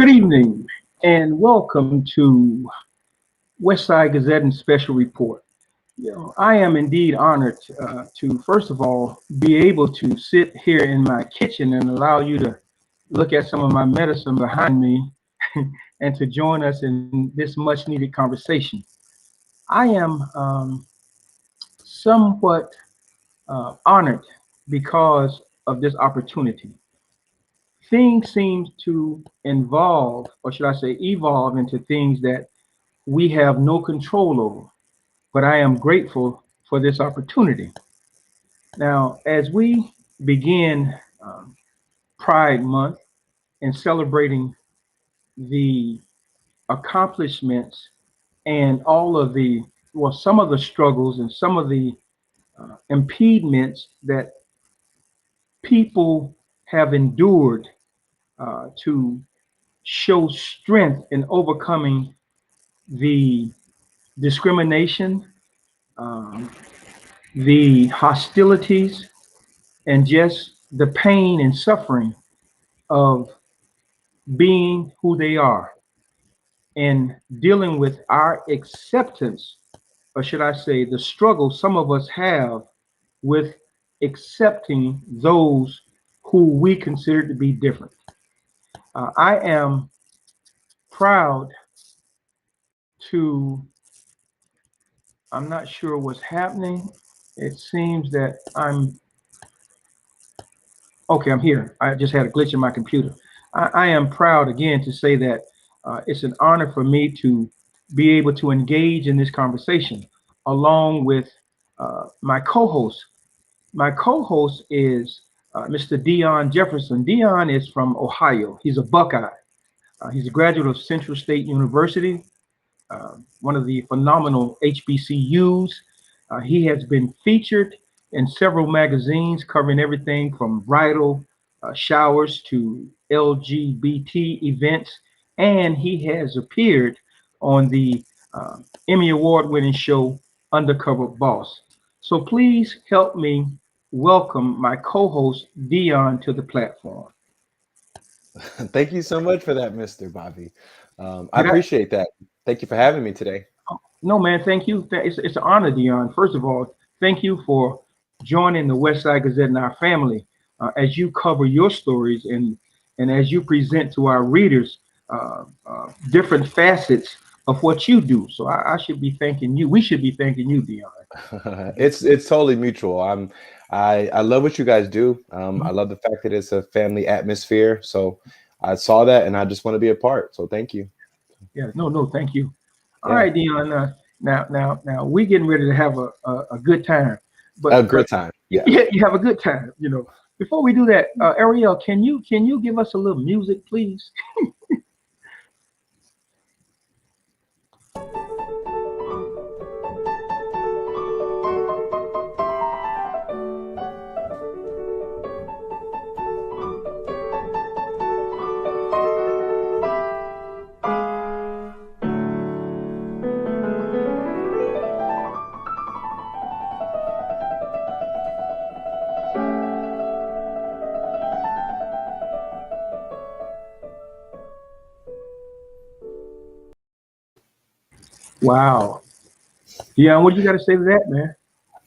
Good evening and welcome to West Side Gazette and Special Report. I am indeed honored to, first of all, be able to sit here in my kitchen and allow you to look at some of my medicine behind me and to join us in this much needed conversation. I am somewhat honored because of this opportunity. Things seem to involve, or should I say, evolve into things that we have no control over. But I am grateful for this opportunity. Now, as we begin Pride Month and celebrating the accomplishments and all of the, well, some of the struggles and some of the impediments that people have endured to show strength in overcoming the discrimination, um, the hostilities, and just the pain and suffering of being who they are and dealing with our acceptance, or should I say, the struggle some of us have with accepting those who we consider to be different. I am proud to, I'm not sure what's happening. It seems that okay, I'm here. I just had a glitch in my computer. I am proud again to say that it's an honor for me to be able to engage in this conversation along with my co-host. My co-host is Mr. Dion Jefferson. Dion is from Ohio. He's a Buckeye. He's a graduate of Central State University, one of the phenomenal HBCUs. He has been featured in several magazines covering everything from bridal showers to LGBT events, and he has appeared on the Emmy Award-winning show Undercover Boss. So please help me welcome my co-host Dion to the platform. Thank you so much for that, Mr. Bobby. I Did I? appreciate that. Thank you for having me today. No, man, thank you. It's an honor, Dion. First of all, thank you for joining the West Side Gazette and our family as you cover your stories and as you present to our readers different facets of what you do. So I should be thanking you. We should be thanking you, Dion. It's totally mutual. I love what you guys do. I Mhm. love the fact that it's a family atmosphere. So I saw that and I just want to be a part. So thank you. Yeah, no, thank you. All Yeah, right, Dion. Now, we getting ready to have a good time, a but great time. Yeah. yeah, you have a good time. Before we do that, Ariel, can you give us a little music, please? Wow, Dion, what you got to say to that, man?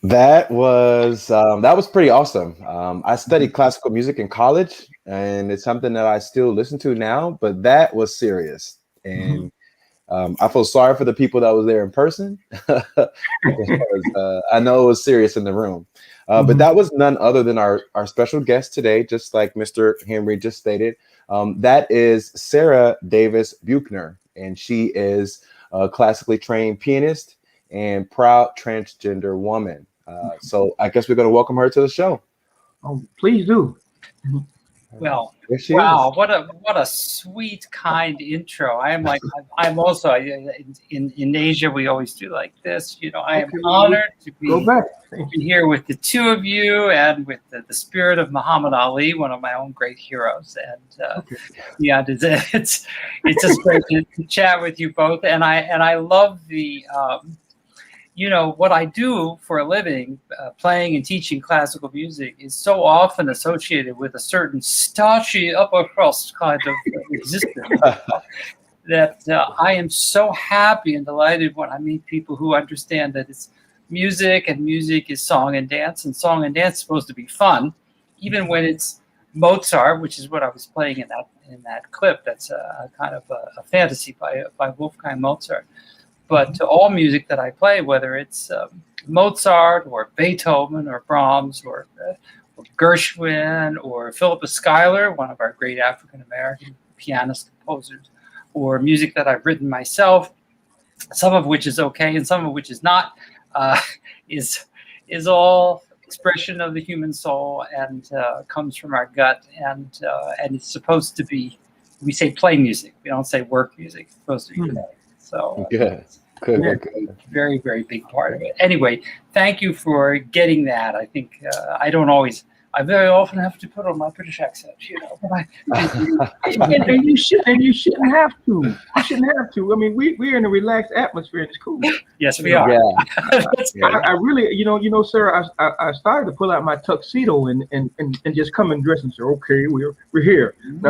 That was pretty awesome. I Mhm. studied classical music in college, and it's something that I still listen to now. But that was serious, Mhm. and I feel sorry for the people that was there in person because I know it was serious in the room. But Mhm. that was none other than our special guest today, just like Mr. Henry just stated. That is Sara Davis Buechner, and she is a classically trained pianist and proud transgender woman. So I guess we're going to welcome her to the show. Oh, please do. Mhm. All right. Well, There she is. wow, what a sweet, kind intro. I am like I'm also in Asia. We always do like this. I am Okay, we honored to go be back. Thank you. here with the two of you and with the spirit of Muhammad Ali, one of my own great heroes. And Okay. yeah, it's just great to chat with you both. And I love you know, what I do for a living, playing and teaching classical music, is so often associated with a certain starchy upper crust kind of existence that I am so happy and delighted when I meet people who understand that it's music, and music is song and dance, and song and dance is supposed to be fun, even when it's Mozart, which is what I was playing in that clip. That's a kind of a fantasy by Wolfgang Mozart. But to all music that I play, whether it's Mozart or Beethoven or Brahms or Gershwin or Philippa Schuyler, one of our great African American pianist composers, or music that I've written myself, some of which is okay and some of which is not, is all expression of the human soul and comes from our gut, and it's supposed to be. We say play music. We don't say work music. It's supposed to be play. So Good. very, very big part of it. Anyway, thank you for getting that. I think I very often have to put on my British accent, you know. and you shouldn't have to. You shouldn't have to. I mean, we're in a relaxed atmosphere and it's cool. Yes, we are. Yeah. I really, Sarah, I started to pull out my tuxedo and just come and dress and say, okay, we're here. No.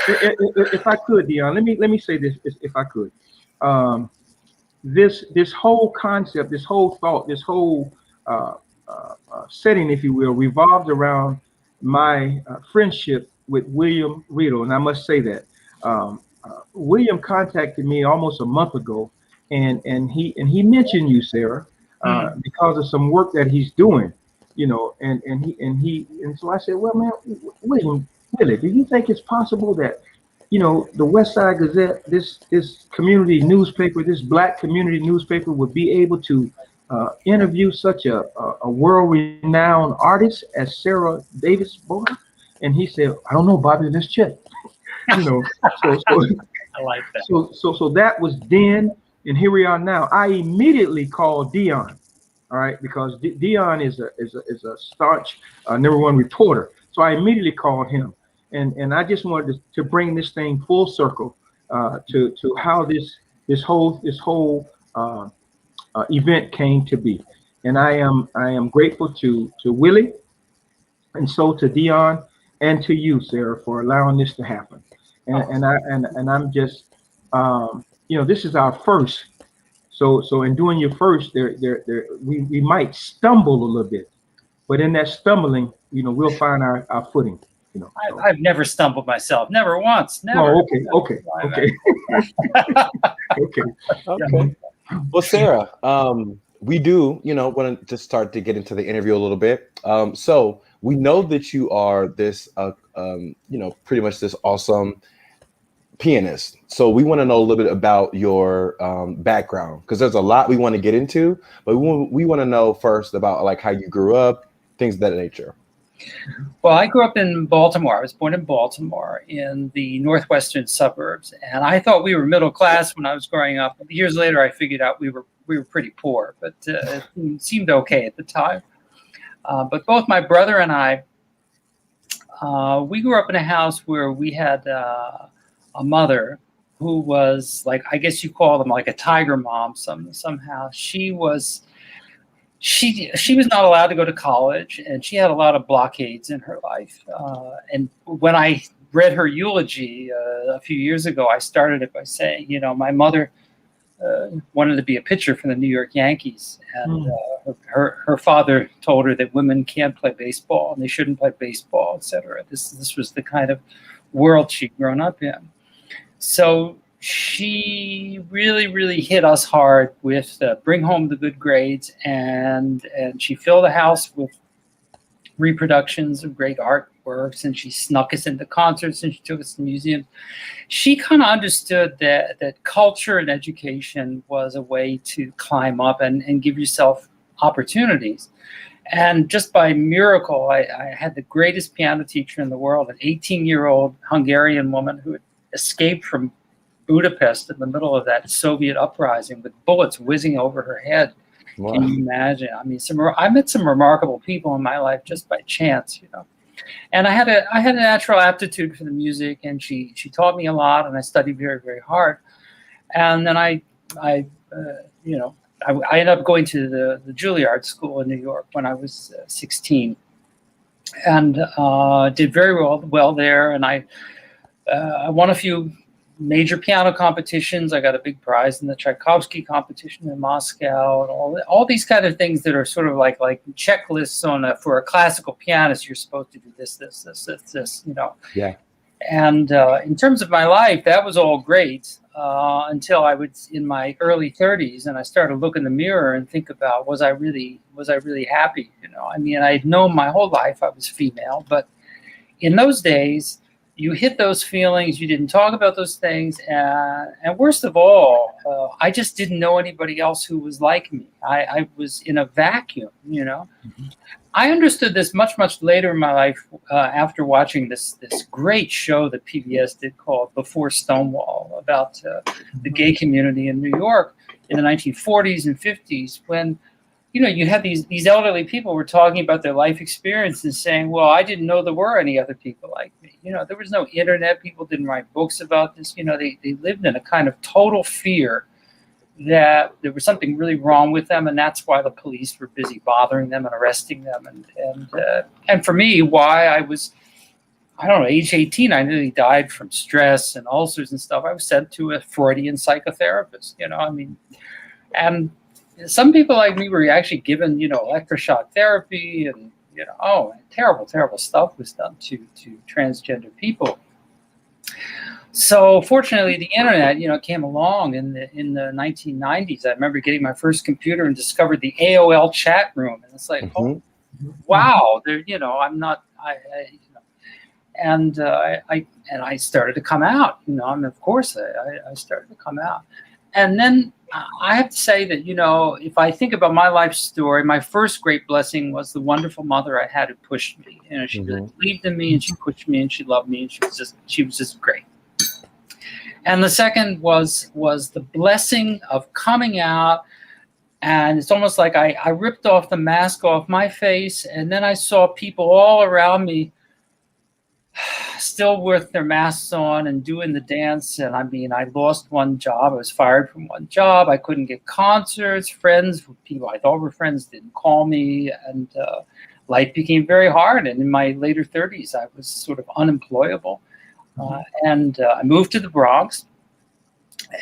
If I could, Dion, let me say this, if I could. This whole concept, this whole thought, this whole setting, if you will, revolves around my friendship with William Riedel, and I must say that William contacted me almost a month ago, and he mentioned you, Sarah, because of some work that he's doing, you know, and so I said, well, man, William, really, do you think it's possible that, you know, the West Side Gazette, this community newspaper, this Black community newspaper, would be able to interview such a world-renowned artist as Sara Davis Buechner? And he said, I don't know, Bobby, let's check. You know, so I like that. So that was then, and here we are now. I immediately called Dion, all right, because Dion is a staunch #1 reporter. So I immediately called him, and I just wanted to bring this thing full circle to how this whole event came to be. And I am grateful to Willie, and so to Dion, and to you, Sarah, for allowing this to happen. And I'm just this is our first. So in doing your first, we might stumble a little bit, but in that stumbling, we'll find our footing. I've never stumbled myself, never once, never. Oh, okay. Okay. Well, Sarah, we do, want to start to get into the interview a little bit. So we know that you are this, pretty much this awesome pianist. So we want to know a little bit about your background, because there's a lot we want to get into, but we want to know first about like how you grew up, things of that nature. Well, I grew up in Baltimore. I was born in Baltimore in the northwestern suburbs, and I thought we were middle class when I was growing up. Years later, I figured out we were pretty poor, but it seemed okay at the time. But both my brother and I, we grew up in a house where we had a mother who was like, I guess you call them like a tiger mom somehow. She was not allowed to go to college, and she had a lot of blockades in her life. And when I read her eulogy a few years ago, I started it by saying, my mother wanted to be a pitcher for the New York Yankees, and her father told her that women can't play baseball and they shouldn't play baseball, etc. This was the kind of world she'd grown up in. So she really, really hit us hard with bring home the good grades, and she filled the house with reproductions of great artworks, and she snuck us into concerts and she took us to museums. She kind of understood that culture and education was a way to climb up and give yourself opportunities. And just by miracle, I had the greatest piano teacher in the world, an 18-year-old Hungarian woman who had escaped from Budapest in the middle of that Soviet uprising with bullets whizzing over her head. Wow. Can you imagine? I mean, I met some remarkable people in my life just by chance, And I had a natural aptitude for the music, and she taught me a lot, and I studied very, very hard. And then I I ended up going to the Juilliard School in New York when I was 16, and did very well there. And I won a few major piano competitions. I got a big prize in the Tchaikovsky competition in Moscow, and all these kind of things that are sort of like checklists for a classical pianist. You're supposed to do this, Yeah. And in terms of my life, that was all great until I was in my early 30s, and I started to look in the mirror and think about, was I really happy? I mean, I had known my whole life I was female, but in those days, you hit those feelings, you didn't talk about those things, and worst of all, I just didn't know anybody else who was like me. I was in a vacuum, Mm-hmm. I understood this much later in my life after watching this great show that PBS did called Before Stonewall about the gay community in New York in the 1940s and 50s, when you had these elderly people were talking about their life experiences, saying, well, I didn't know there were any other people like me. There was no internet. People didn't write books about this. They lived in a kind of total fear that there was something really wrong with them, and that's why the police were busy bothering them and arresting them. And for me, why I was, I don't know, age 18, I nearly died from stress and ulcers and stuff. I was sent to a Freudian psychotherapist, and some people like me were actually given, electroshock therapy, and terrible stuff was done to transgender people. So fortunately, the internet, came along in the 1990s. I remember getting my first computer and discovered the AOL chat room, and it's like, oh, wow, there, I'm not, and I started to come out, and of course I started to come out, and then I have to say that, if I think about my life story, my first great blessing was the wonderful mother I had who pushed me. She really believed in me, and she pushed me, and she loved me, and she was just great. And the second was the blessing of coming out, and it's almost like I ripped off the mask off my face, and then I saw people all around me still with their masks on and doing the dance. And I mean, I lost one job. I was fired from one job. I couldn't get concerts. Friends, people I thought were friends, didn't call me, and life became very hard. And in my later 30s, I was sort of unemployable. And I moved to the Bronx,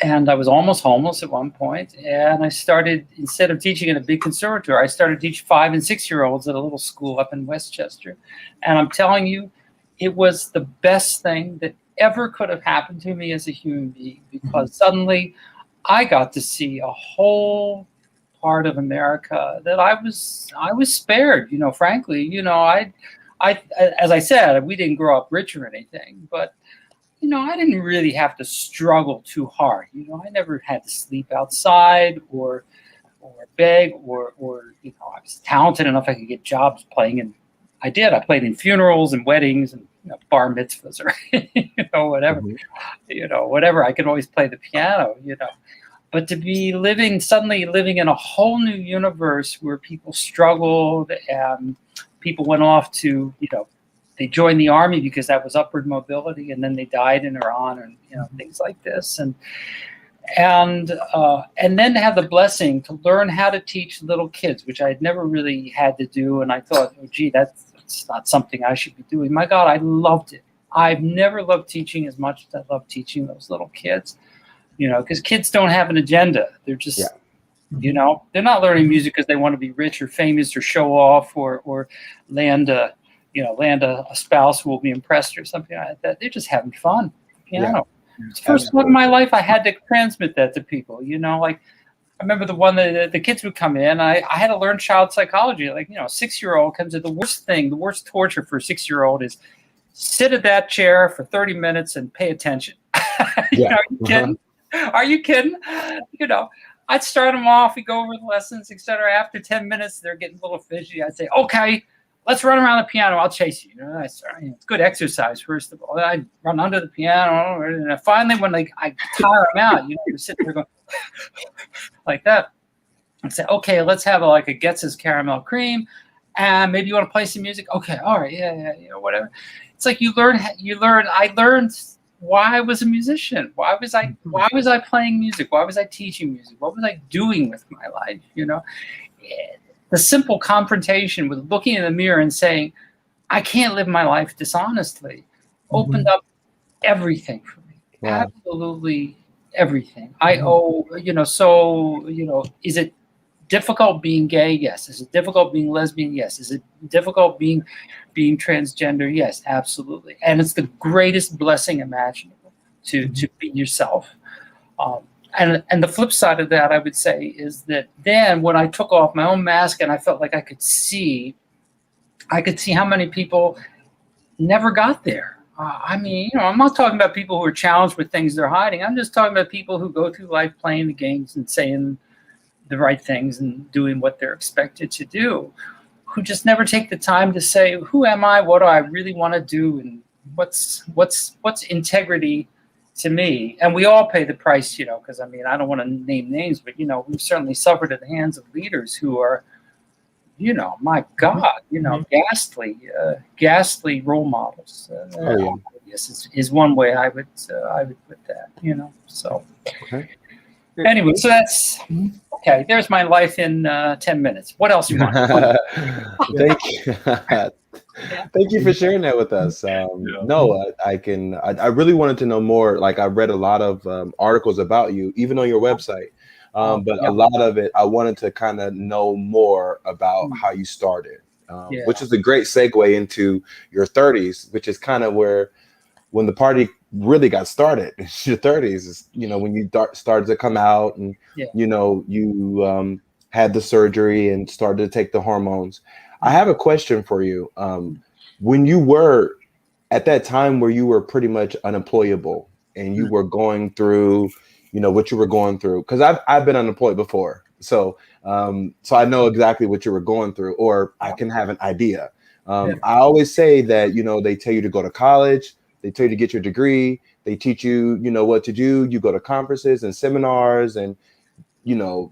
and I was almost homeless at one point. And I started, instead of teaching in a big conservatory, I started teaching 5- and 6-year-olds at a little school up in Westchester. And I'm telling you, it was the best thing that ever could have happened to me as a human being, because suddenly I got to see a whole part of America that I was spared. Frankly, I as I said, we didn't grow up rich or anything, but I didn't really have to struggle too hard. I never had to sleep outside or beg or I was talented enough I could get jobs playing in. I played in funerals and weddings and bar mitzvahs or whatever. Whatever. I could always play the piano. But to be suddenly living in a whole new universe where people struggled and people went off to they joined the army because that was upward mobility, and then they died in Iran, and things like this, and then to have the blessing to learn how to teach little kids, which I had never really had to do, and I thought, oh, gee, that's not something I should be doing. My God, I loved it. I've never loved teaching as much as I love teaching those little kids, because kids don't have an agenda. They're just, they're not learning music because they want to be rich or famous or show off or land a spouse who will be impressed or something like that. They're just having fun. Piano. Yeah. It's the first time in my life I had to transmit that to people. Like I remember the one that the kids would come in. I had to learn child psychology. Like a 6-year-old comes in. The worst torture for a 6-year-old is sit at that chair for 30 minutes and pay attention. Are you kidding? Are you kidding? I'd start them off. We go over the lessons, etc. After 10 minutes, they're getting a little fidgety. I'd say, okay, let's run around the piano. I'll chase you. It's good exercise, first of all. I run under the piano. And finally, when I tire them out, you're sitting there going like that. I'd say, okay, let's have a Getz's caramel cream. And maybe you want to play some music. Okay, all right, yeah, whatever. It's like I learned why I was a musician. Why was I playing music? Why was I teaching music? What was I doing with my life? The simple confrontation with looking in the mirror and saying, I can't live my life dishonestly, opened up everything for me. Wow. Absolutely everything. I owe, so, is it difficult being gay? Yes. Is it difficult being lesbian? Yes. Is it difficult being transgender? Yes, absolutely. And it's the greatest blessing imaginable to be yourself. And the flip side of that, I would say, is that then when I took off my own mask and I felt like I could see how many people never got there. I'm not talking about people who are challenged with things they're hiding. I'm just talking about people who go through life playing the games and saying the right things and doing what they're expected to do, who just never take the time to say, who am I? What do I really want to do? And what's integrity to me? And we all pay the price, because I don't want to name names, but, we've certainly suffered at the hands of leaders who are, my God, ghastly role models. Yes, is one way I would put that, so. Okay. Anyway, so that's okay. There's my life in 10 minutes. What else you want? Thank you. Thank you for sharing that with us. No, I really wanted to know more. Like, I read a lot of articles about you, even on your website. But a lot of it, I wanted to kind of know more about how you started, which is a great segue into your 30s, which is kind of when the party really got started. Your 30s is, when you started to come out and, you had the surgery and started to take the hormones. I have a question for you. When you were at that time where you were pretty much unemployable and you were going through what you were going through, because I've been unemployed before, so I know exactly what you were going through, or I can have an idea. I always say that they tell you to go to college, they tell you to get your degree, they teach you what to do. You go to conferences and seminars and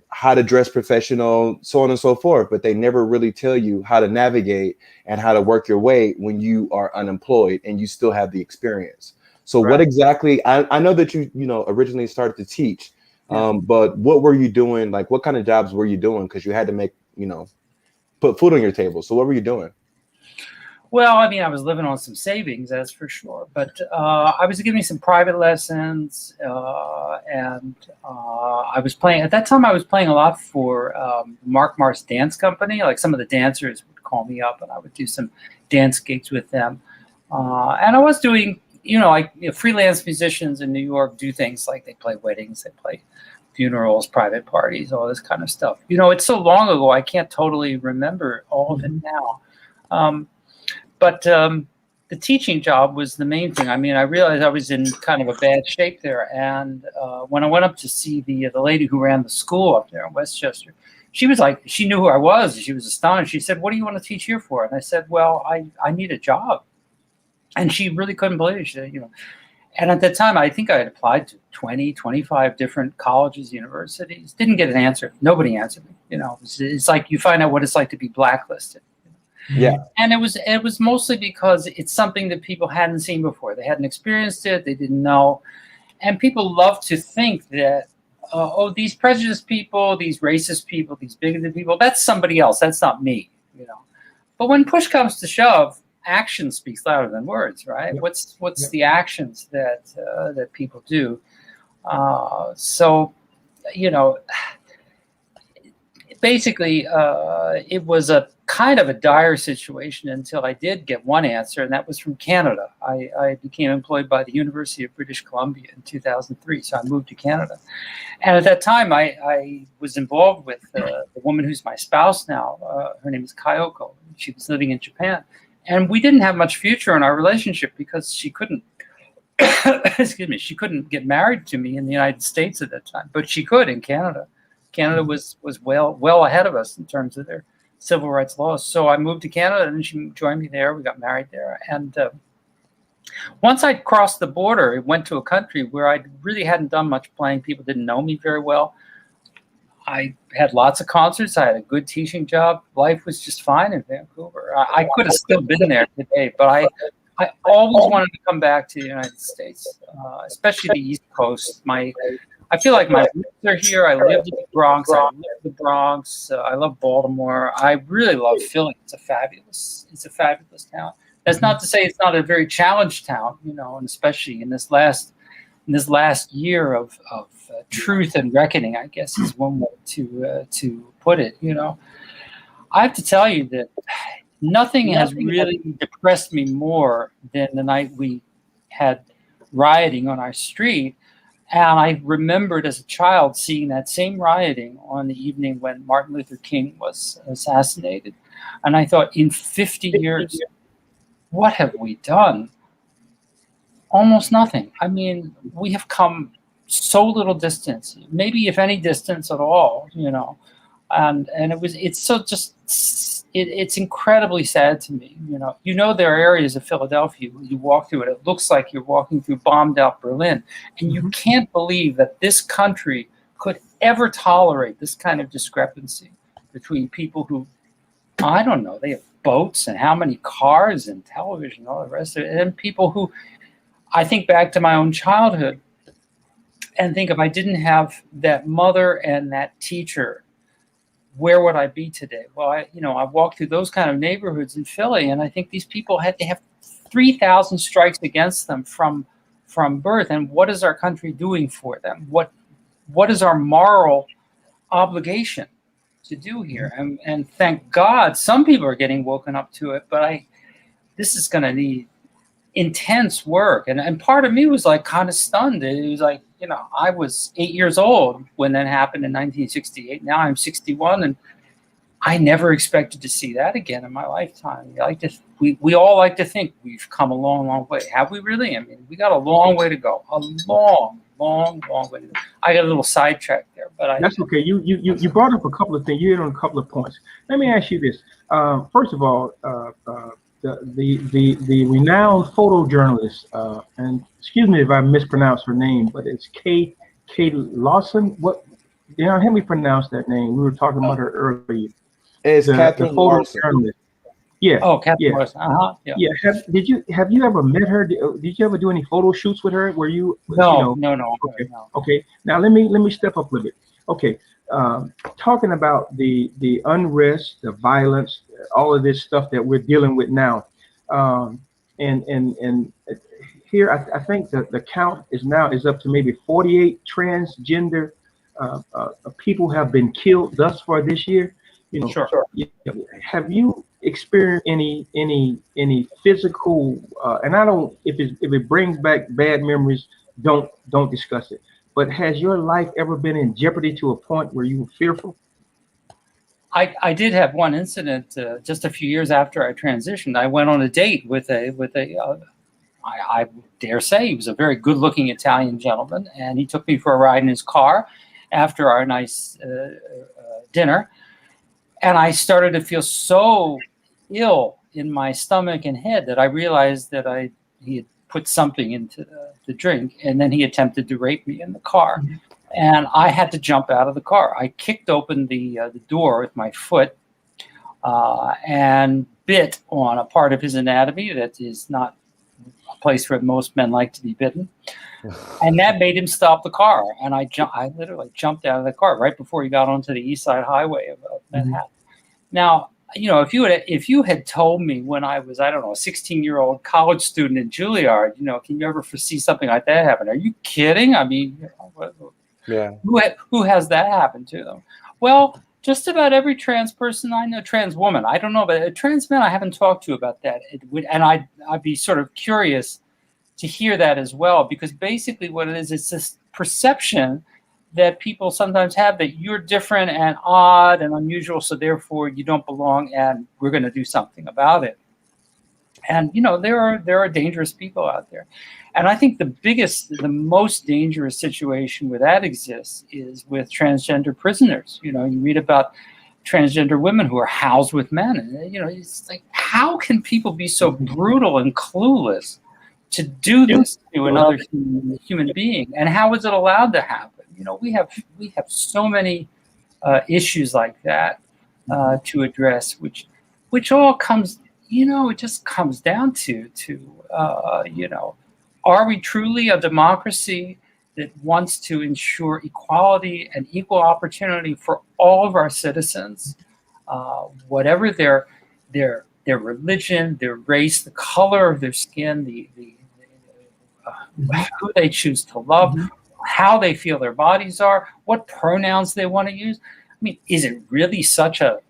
how to dress professional, so on and so forth, but they never really tell you how to navigate and how to work your way when you are unemployed and you still have the experience. So what exactly, I know that you originally started to teach, but what were you doing? Like, what kind of jobs were you doing? Because you had to make, put food on your table. So what were you doing? Well, I was living on some savings, that's for sure. But I was giving some private lessons, and I was playing. At that time, I was playing a lot for Mark Mars Dance Company. Like, some of the dancers would call me up, and I would do some dance gigs with them. And I was doing, freelance musicians in New York do things like they play weddings, they play funerals, private parties, all this kind of stuff. It's so long ago, I can't totally remember all of it now. But the teaching job was the main thing. I realized I was in kind of a bad shape there. And when I went up to see the lady who ran the school up there in Westchester, she was like, she knew who I was. She was astonished. She said, "What do you want to teach here for?" And I said, "Well, I need a job." And she really couldn't believe it. She said, and at that time, I think I had applied to 20, 25 different colleges, universities. Didn't get an answer. Nobody answered me. It's like you find out what it's like to be blacklisted. Yeah. And it was mostly because it's something that people hadn't seen before. They hadn't experienced it. They didn't know. And people love to think that, these prejudiced people, these racist people, these bigoted people, that's somebody else. That's not me, But when push comes to shove, action speaks louder than words, right? Yep. What's the actions that people do? So, basically, it was a kind of a dire situation until I did get one answer, and that was from Canada. I became employed by the University of British Columbia in 2003, so I moved to Canada. And at that time, I was involved with the woman who's my spouse now. Her name is Kyoko. She was living in Japan. And we didn't have much future in our relationship because she couldn't, she couldn't get married to me in the United States at that time, but she could in Canada. Canada was well ahead of us in terms of their civil rights laws. So I moved to Canada and she joined me there. We got married there. And once I crossed the border, it went to a country where I really hadn't done much playing. People didn't know me very well. I had lots of concerts. I had a good teaching job. Life was just fine in Vancouver. I could have still been there today, but I always wanted to come back to the United States, especially the East Coast. I feel like my roots are here. I lived in the Bronx. I love Baltimore. I really love Philly. It's a fabulous town. That's not to say it's not a very challenged town, and especially in this last year of truth and reckoning, I guess is one way to put it. I have to tell you that nothing has really depressed me more than the night we had rioting on our street. And I remembered as a child seeing that same rioting on the evening when Martin Luther King was assassinated. And I thought, in 50 years, what have we done? Almost nothing. I mean, we have come so little distance, maybe if any distance at all, and it's incredibly sad to me. There are areas of Philadelphia you walk through it looks like you're walking through bombed out Berlin, and you can't believe that this country could ever tolerate this kind of discrepancy between people who, I don't know, they have boats and how many cars and television and all the rest of it, and people who, I think back to my own childhood and think, if I didn't have that mother and that teacher, where would I be today? Well, I walked through those kind of neighborhoods in Philly, and I think these people had to have 3,000 strikes against them from birth. And what is our country doing for them? What is our moral obligation to do here? And thank God some people are getting woken up to it, but this is going to need intense work. And part of me was like kind of stunned. It was like, I was 8 years old when that happened in 1968. Now I'm 61, and I never expected to see that again in my lifetime. We all like to think we've come a long, long way. Have we really? I mean, we got a long way to go. A long, long, long way to go. I got a little sidetracked there, but that's okay. You brought up a couple of things. You hit on a couple of points. Let me ask you this. First of all, the renowned photojournalist, and excuse me if I mispronounce her name, but it's Kate Lawson. Help me pronounce that name. We were talking about her earlier. It's Catherine Lawson. Yeah. Oh, Catherine Lawson. Yeah. Yeah. Have you ever met her? Did you ever do any photo shoots with her? Were you? No. Okay. No. Okay. Now let me step up a little bit. Okay. Talking about the unrest, the violence, all of this stuff that we're dealing with now, and here I think the count is up to maybe 48 transgender people have been killed thus far this year. Sure. Have you experienced any physical? And I don't, if it brings back bad memories, don't discuss it. But has your life ever been in jeopardy to a point where you were fearful? I did have one incident just a few years after I transitioned. I went on a date with I dare say he was a very good-looking Italian gentleman, and he took me for a ride in his car after our nice dinner, and I started to feel so ill in my stomach and head that I realized that he had put something into the drink, and then he attempted to rape me in the car. And I had to jump out of the car. I kicked open the door with my foot and bit on a part of his anatomy that is not a place where most men like to be bitten. And that made him stop the car. And I literally jumped out of the car right before he got onto the East Side Highway of Manhattan. Now, if you had told me when I was, I don't know, a 16-year-old college student in Juilliard, can you ever foresee something like that happen? Are you kidding? I mean, yeah. Who has that happen to them? Well, just about every trans person I know, trans woman, I don't know, but a trans man I haven't talked to about that. And I'd be sort of curious to hear that as well, because basically what it is, it's this perception that people sometimes have that you're different and odd and unusual, so therefore you don't belong, and we're going to do something about it. And there are dangerous people out there, and I think the most dangerous situation where that exists is with transgender prisoners. You read about transgender women who are housed with men, and it's like, how can people be so brutal and clueless to do this to another human being, and how is it allowed to happen? We have so many issues like that to address, which all comes it just comes down to are we truly a democracy that wants to ensure equality and equal opportunity for all of our citizens, whatever their religion, their race, the color of their skin, who they choose to love, how they feel their bodies are, what pronouns they want to use. I mean, is it really such a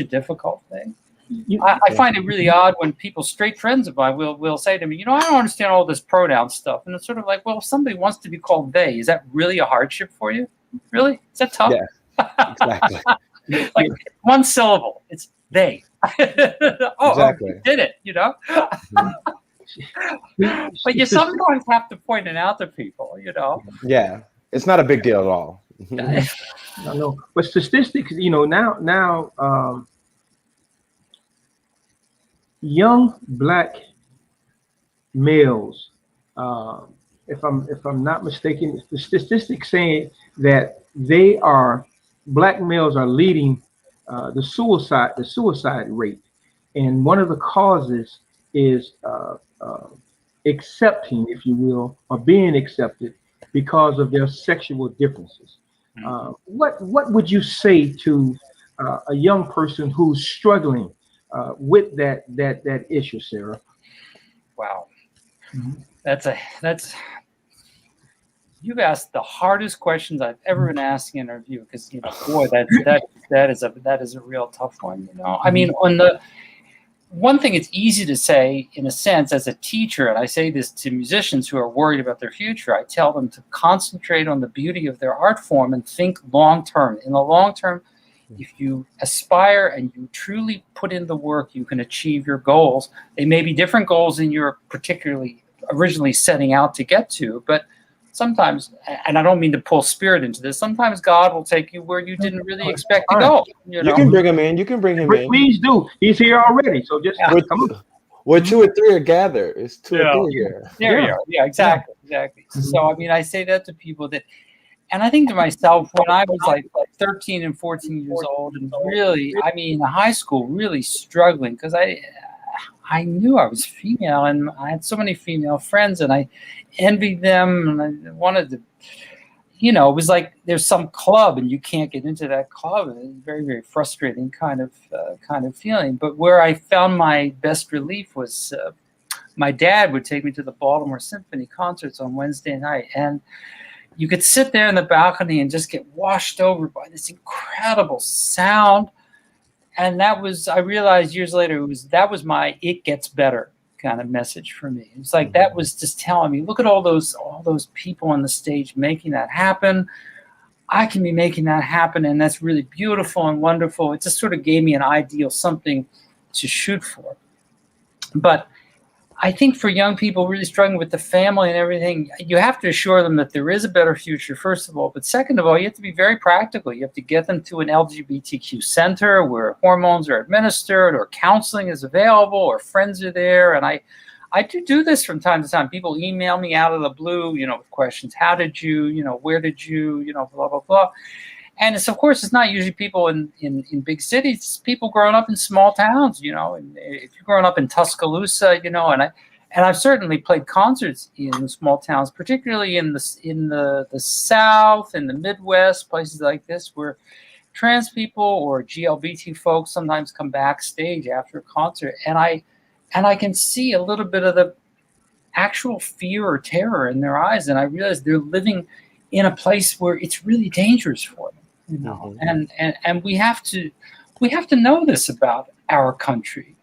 difficult thing? I find it really odd when people, straight friends of mine, will say to me, I don't understand all this pronoun stuff. And it's sort of like, well, if somebody wants to be called they, is that really a hardship for you? Really? Is that tough? Yeah, exactly. Like one syllable, it's they. Exactly. You did it, But you sometimes have to point it out to people, Yeah, it's not a big deal at all. No, but statistics, now young Black males, if I'm not mistaken, the statistics saying that Black males are leading the suicide rate, and one of the causes is accepting, if you will, or being accepted because of their sexual differences. What would you say to a young person who's struggling with that issue, Sarah? Wow, you've asked the hardest questions I've ever been asked in an interview, because boy, that is a real tough one. I mean, on the one thing, it's easy to say, in a sense, as a teacher, and I say this to musicians who are worried about their future, I tell them to concentrate on the beauty of their art form and think long term. In the long term, if you aspire and you truly put in the work, you can achieve your goals. They may be different goals than you're particularly originally setting out to get to, but sometimes, and I don't mean to pull spirit into this, sometimes God will take you where you didn't really expect to go. You can bring him in. You can bring him in. Please do. He's here already. So just come on. Where 2 or 3 are gathered, it's 2 or 3 here. There you are. Yeah, exactly. So, I mean, I say that to people and I think to myself, when I was like 13 and 14 years old, and really, I mean, high school, really struggling, because I knew I was female, and I had so many female friends, and I envied them, and I wanted to, it was like there's some club and you can't get into that club. And it's very, very frustrating kind of feeling. But where I found my best relief was my dad would take me to the Baltimore Symphony concerts on Wednesday night, and you could sit there in the balcony and just get washed over by this incredible sound. And I realized years later, that was my "it gets better" kind of message for me. It's like that was just telling me, look at all those people on the stage making that happen. I can be making that happen, and that's really beautiful and wonderful. It just sort of gave me an ideal, something to shoot for. But I think for young people really struggling with the family and everything, you have to assure them that there is a better future, first of all. But second of all, you have to be very practical. You have to get them to an LGBTQ center where hormones are administered, or counseling is available, or friends are there. And I do this from time to time. People email me out of the blue, with questions. How did you, where did you, blah, blah, blah. And of course, it's not usually people in big cities. It's people growing up in small towns, And if you're growing up in Tuscaloosa, and I've certainly played concerts in small towns, particularly in the South, in the Midwest, places like this, where trans people or GLBT folks sometimes come backstage after a concert, and I can see a little bit of the actual fear or terror in their eyes, and I realize they're living in a place where it's really dangerous for them. And we have to know this about our country.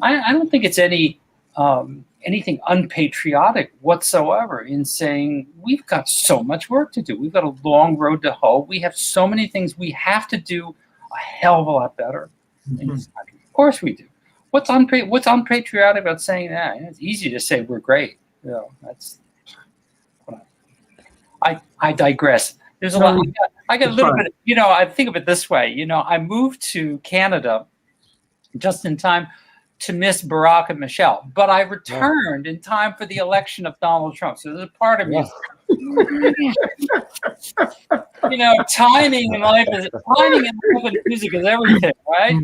I don't think it's anything unpatriotic whatsoever in saying we've got so much work to do. We've got a long road to hoe. We have so many things we have to do a hell of a lot better in this country. Of course we do. What's unpatriotic about saying that? It's easy to say we're great. That's. I digress. There's a lot. I got a little bit. I think of it this way. I moved to Canada just in time to miss Barack and Michelle, but I returned in time for the election of Donald Trump. So there's a part of me. Timing in life and music is everything, right?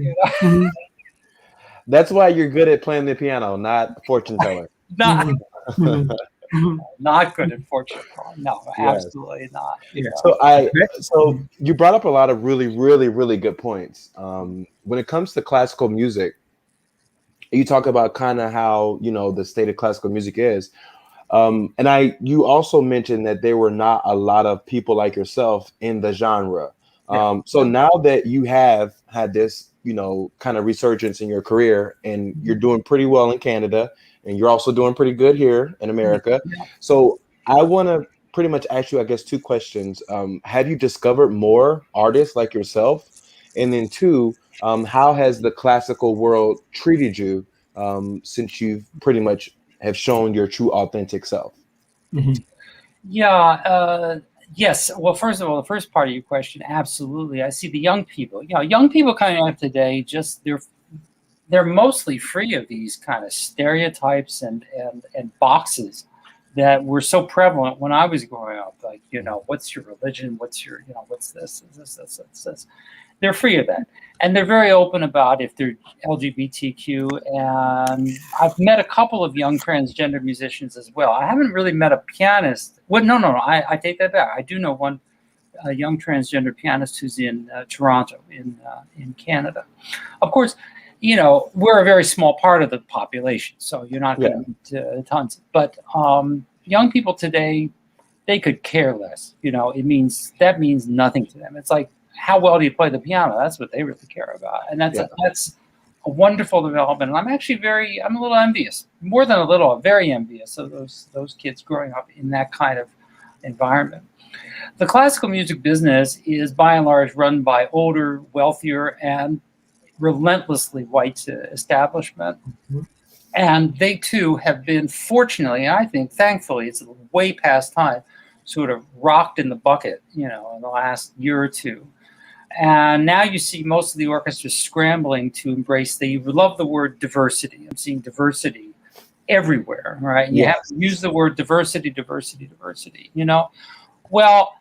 That's why you're good at playing the piano, not fortune teller. Not Mhm. Mhm. Mhm. not good at fortune telling. No, Yes. absolutely not. Yeah. So Mhm. you brought up a lot of really, really, really good points. When it comes to classical music, you talk about kind of how, the state of classical music is. And you also mentioned that there were not a lot of people like yourself in the genre. Yeah. So now that you have had this, kind of resurgence in your career, and you're Mhm. doing pretty well in Canada, and you're also doing pretty good here in America. Yeah. So I want to pretty much ask you, I guess, two questions. Have you discovered more artists like yourself? And then two, how has the classical world treated you since you've pretty much have shown your true authentic self? Mhm. Yeah, yes. Well, first of all, the first part of your question, absolutely. I see the young people. Young people coming up today, just they're mostly free of these kind of stereotypes and boxes that were so prevalent when I was growing up. Like, what's your religion? What's your, what's this? This. They're free of that, and they're very open about if they're LGBTQ. And I've met a couple of young transgender musicians as well. I haven't really met a pianist. Well, no. I take that back. I do know one a young transgender pianist who's in Toronto, in Canada. Of course, we're a very small part of the population, so you're not going Yeah. to meet tons. But young people today, they could care less. That means nothing to them. It's like, how well do you play the piano? That's what they really care about, and that's Yeah. that's a wonderful development. And I'm actually I'm a little envious, more than a little, I'm very envious of those kids growing up in that kind of environment. The classical music business is by and large run by older, wealthier, and relentlessly white establishment. Mhm. And they too have been, fortunately, I think, thankfully, it's way past time, sort of rocked in the bucket, in the last year or two. And now you see most of the orchestras scrambling to embrace, they love the word diversity. I'm seeing diversity everywhere, right? And you have Yes. to use the word diversity, diversity, diversity, Well,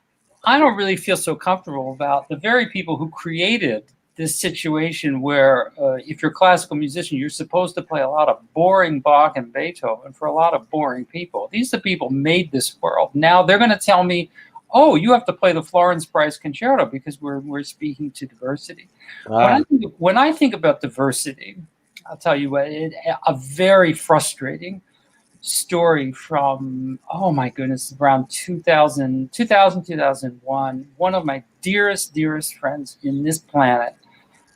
I don't really feel so comfortable about the very people who created this situation where if you're a classical musician, you're supposed to play a lot of boring Bach and Beethoven for a lot of boring people. These are the people who made this world. Now they're going to tell me, oh, you have to play the Florence Price Concerto because we're speaking to diversity. Ah, When I think about diversity, I'll tell you what, a very frustrating story from, oh my goodness, around 2001. One of my dearest friends in this planet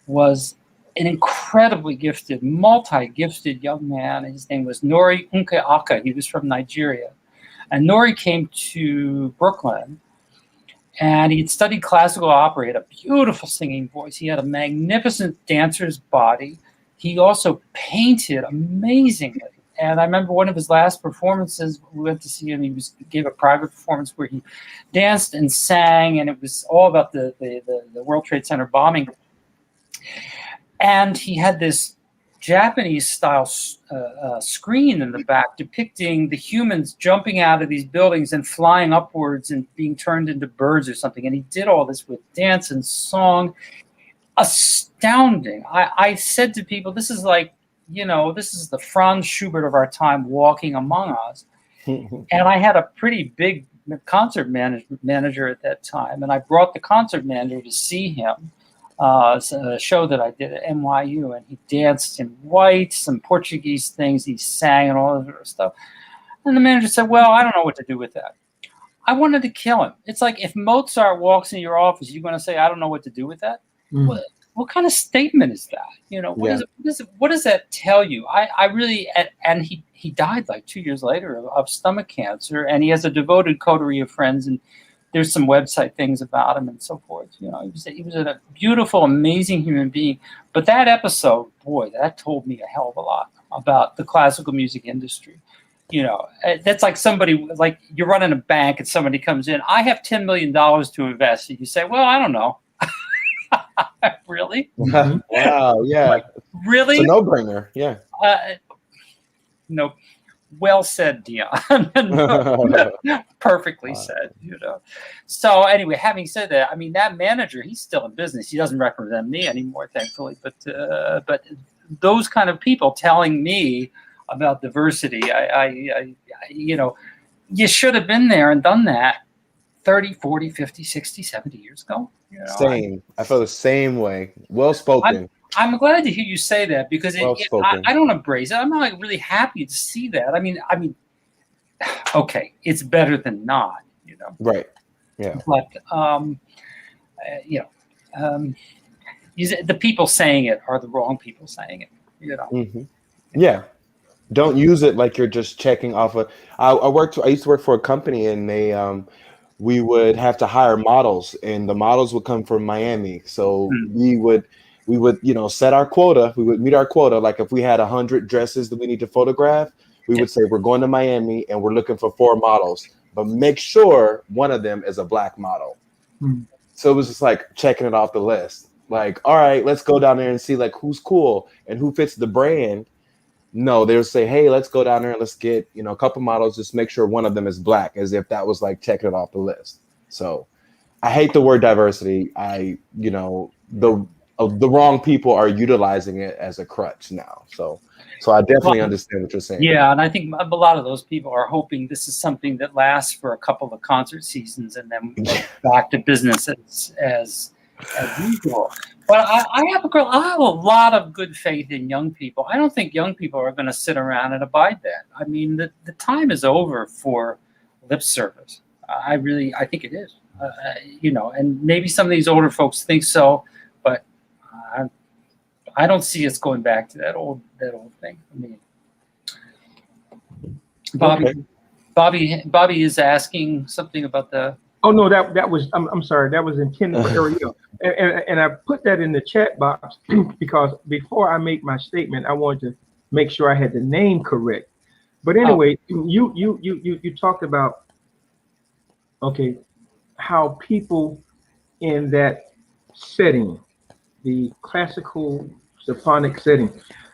was an incredibly gifted, multi-gifted young man. His name was Nori Unke. He was from Nigeria. And Nori came to Brooklyn, and he had studied classical opera. He had a beautiful singing voice. He had a magnificent dancer's body. He also painted amazingly. And I remember one of his last performances, we went to see him. He gave a private performance where he danced and sang, and it was all about the World Trade Center bombing. And he had this Japanese style screen in the back depicting the humans jumping out of these buildings and flying upwards and being turned into birds or something. And he did all this with dance and song. Astounding. I said to people, this is like, this is the Franz Schubert of our time walking among us. And I had a pretty big concert manager at that time. And I brought the concert manager to see him. A show that I did at NYU, and he danced in white, some Portuguese things, he sang and all that sort of stuff. And the manager said, well, I don't know what to do with that. I wanted to kill him. It's like if Mozart walks in your office, you're going to say, I don't know what to do with that? Mhm. What kind of statement is that? What does that tell you? I really, and he died like 2 years later of stomach cancer, and he has a devoted coterie of friends, and there's some website things about him and so forth. He was a beautiful, amazing human being. But that episode, boy, that told me a hell of a lot about the classical music industry. That's like somebody, like you're running a bank and somebody comes in, I have $10 million to invest. And you say, well, I don't know. Really? Mhm. wow. Yeah. Like, really? It's a no-brainer. Yeah. No. Well said, Dion. Perfectly said. So anyway, having said that, I mean, that manager, he's still in business. He doesn't represent me anymore, thankfully. But those kind of people telling me about diversity. I you know, you should have been there and done that 30, 40, 50, 60, 70 years ago. You know, Same. I feel the same way. Well spoken. I'm glad to hear you say that, because Well spoken. I don't embrace it. I'm not like really happy to see that. I mean, okay, it's better than not, you know. Right. Yeah. But you know, the people saying it are the wrong people saying it. You know. Mm-hmm. Yeah. Don't use it like you're just checking off a. I used to work for a company, and we would have to hire models, and the models would come from Miami. So we would, set our quota. We would meet our quota. Like if we had 100 dresses that we need to photograph, we would say we're going to Miami and we're looking for 4 models, but make sure one of them is a Black model. So it was just like checking it off the list. Like, all right, let's go down there and see like who's cool and who fits the brand. No, they would say, hey, let's go down there and let's get, a couple models, just make sure one of them is Black, as if that was like checking it off the list. So I hate the word diversity. The wrong people are utilizing it as a crutch now. So I definitely understand what you're saying. Yeah, and I think a lot of those people are hoping this is something that lasts for a couple of concert seasons and then back to business as usual. But I have a lot of good faith in young people. I don't think young people are going to sit around and abide that. I mean, the time is over for lip service. I think it is. And maybe some of these older folks think so, but I don't see us going back to that old thing. I mean, Bobby is asking something about the. Oh no, that was I'm sorry, that was intended for Ariel, and I put that in the chat box because before I make my statement, I wanted to make sure I had the name correct. But anyway, you talked about how people in that setting, the classical symphonic setting.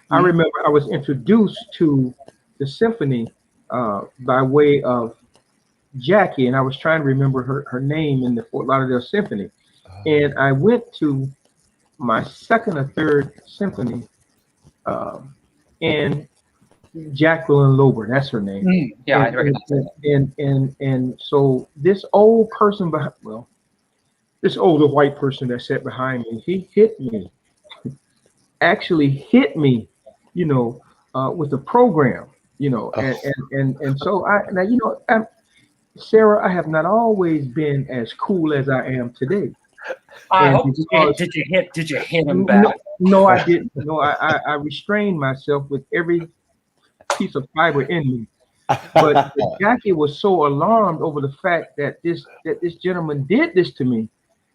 I remember I was introduced to the symphony by way of Jackie, and I was trying to remember her name in the Fort Lauderdale Symphony. And I went to my second or third symphony, and Jacqueline Lober, that's her name. Yeah, I recognize that. And so this old person this older white person that sat behind me, he hit me, actually hit me, with the program, and so Sarah, I have not always been as cool as I am today. Did you hit him back? No, I didn't. No, I restrained myself with every piece of fiber in me. But Jackie was so alarmed over the fact that this gentleman did this to me,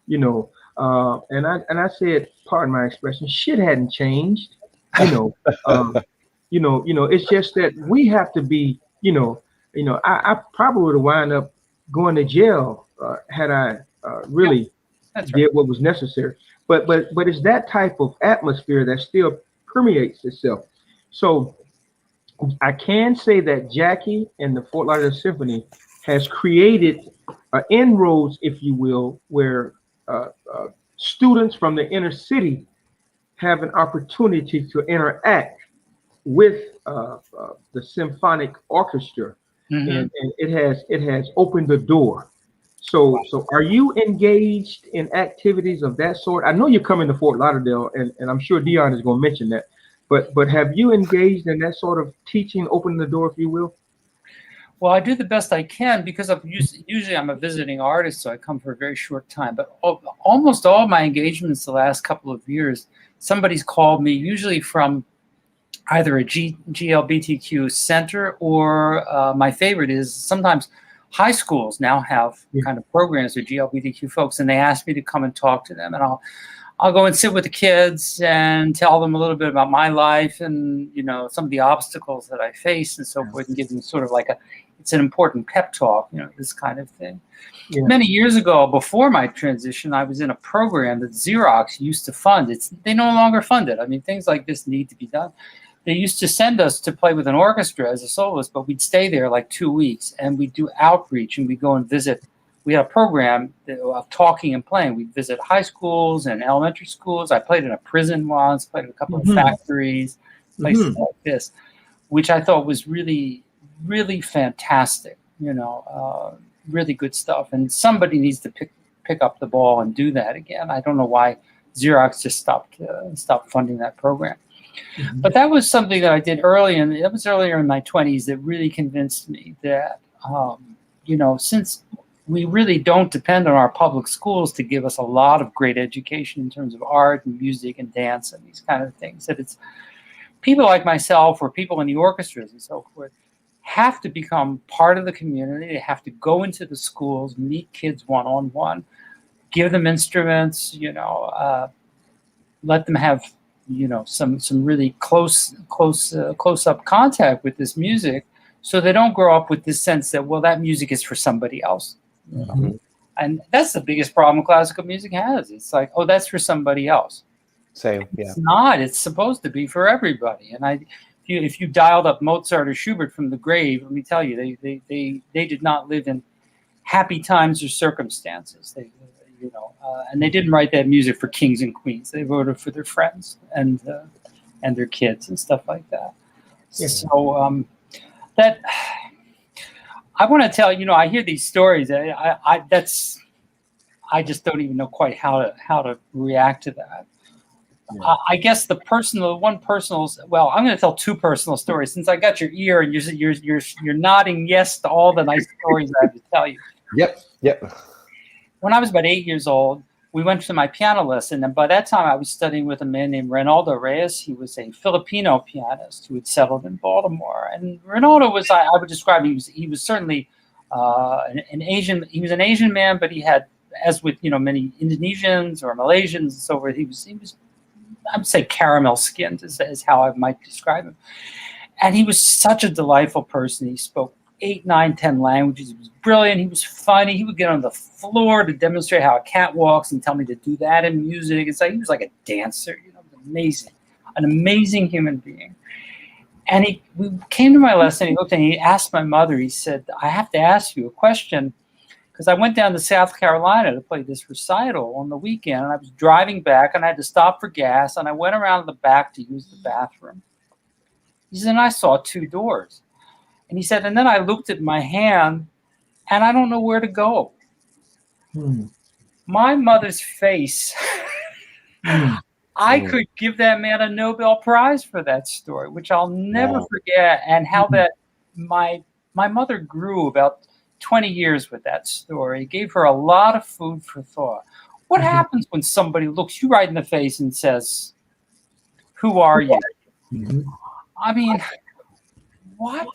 and I said, pardon my expression, shit hadn't changed, it's just that we have to be, I probably would have wound up going to jail had I really did what was necessary. But it's that type of atmosphere that still permeates itself. So I can say that Jackie and the Fort Lauderdale Symphony has created inroads, if you will, where students from the inner city have an opportunity to interact with the symphonic orchestra. And it has opened the door. So are you engaged in activities of that sort? I know you're coming to Fort Lauderdale, and I'm sure Dion is going to mention that. But have you engaged in that sort of teaching, opening the door, if you will? Well, I do the best I can because usually I'm a visiting artist, so I come for a very short time. But almost all my engagements the last couple of years, somebody's called me, usually from either a GLBTQ center or my favorite is sometimes high schools now have kind of programs with GLBTQ folks, and they ask me to come and talk to them, and I'll go and sit with the kids and tell them a little bit about my life and some of the obstacles that I face and so forth, and give them sort of like it's an important pep talk, this kind of thing. Yeah. Many years ago, before my transition, I was in a program that Xerox used to fund. They no longer fund it. I mean, things like this need to be done. They used to send us to play with an orchestra as a soloist, but we'd stay there like 2 weeks and we'd do outreach and we'd go and visit we had a program of talking and playing. We'd visit high schools and elementary schools. I played in a prison once, played in a couple of factories, places like this, which I thought was really, really fantastic, really good stuff. And somebody needs to pick up the ball and do that again. I don't know why Xerox just stopped funding that program. But that was something that I did early, and it was earlier in my 20s that really convinced me that, since we really don't depend on our public schools to give us a lot of great education in terms of art and music and dance and these kind of things, that it's people like myself or people in the orchestras and so forth have to become part of the community. They have to go into the schools, meet kids one-on-one, give them instruments, let them have some really close up contact with this music, so they don't grow up with this sense that, well, that music is for somebody else. And that's the biggest problem classical music has. It's like, oh, that's for somebody else. Same, yeah. It's not. It's supposed to be for everybody. And if you dialed up Mozart or Schubert from the grave, let me tell you, they did not live in happy times or circumstances. And they didn't write that music for kings and queens. They wrote it for their friends and their kids and stuff like that. Yeah. So that I want to tell, I hear these stories. I just don't even know quite how to react to that. Yeah. I guess well, I'm going to tell two personal stories since I got your ear and you're nodding yes to all the nice stories I have to tell you. Yep. When I was about 8 years old, we went to my piano lesson, and by that time I was studying with a man named Reynaldo Reyes. He was a Filipino pianist who had settled in Baltimore. And Reynaldo was, I would describe, he was certainly an Asian. He was an Asian man, but he had, as with many Indonesians or Malaysians and so forth, he was I would say caramel skinned is how I might describe him. And he was such a delightful person. He spoke 8, 9, 10 languages. He was brilliant. He was funny. He would get on the floor to demonstrate how a cat walks and tell me to do that in music. It's like he was like a dancer. Amazing, an amazing human being. And we came to my lesson. He looked and he asked my mother. He said, "I have to ask you a question." Because I went down to South Carolina to play this recital on the weekend, and I was driving back, and I had to stop for gas, and I went around the back to use the bathroom. He said, and I saw 2 doors. And he said, and then I looked at my hand, and I don't know where to go. My mother's face, I could give that man a Nobel Prize for that story, which I'll never forget, and how that my mother grew about 20 years with that story. It gave her a lot of food for thought. What happens when somebody looks you right in the face and says, "Who are you?" I mean, what?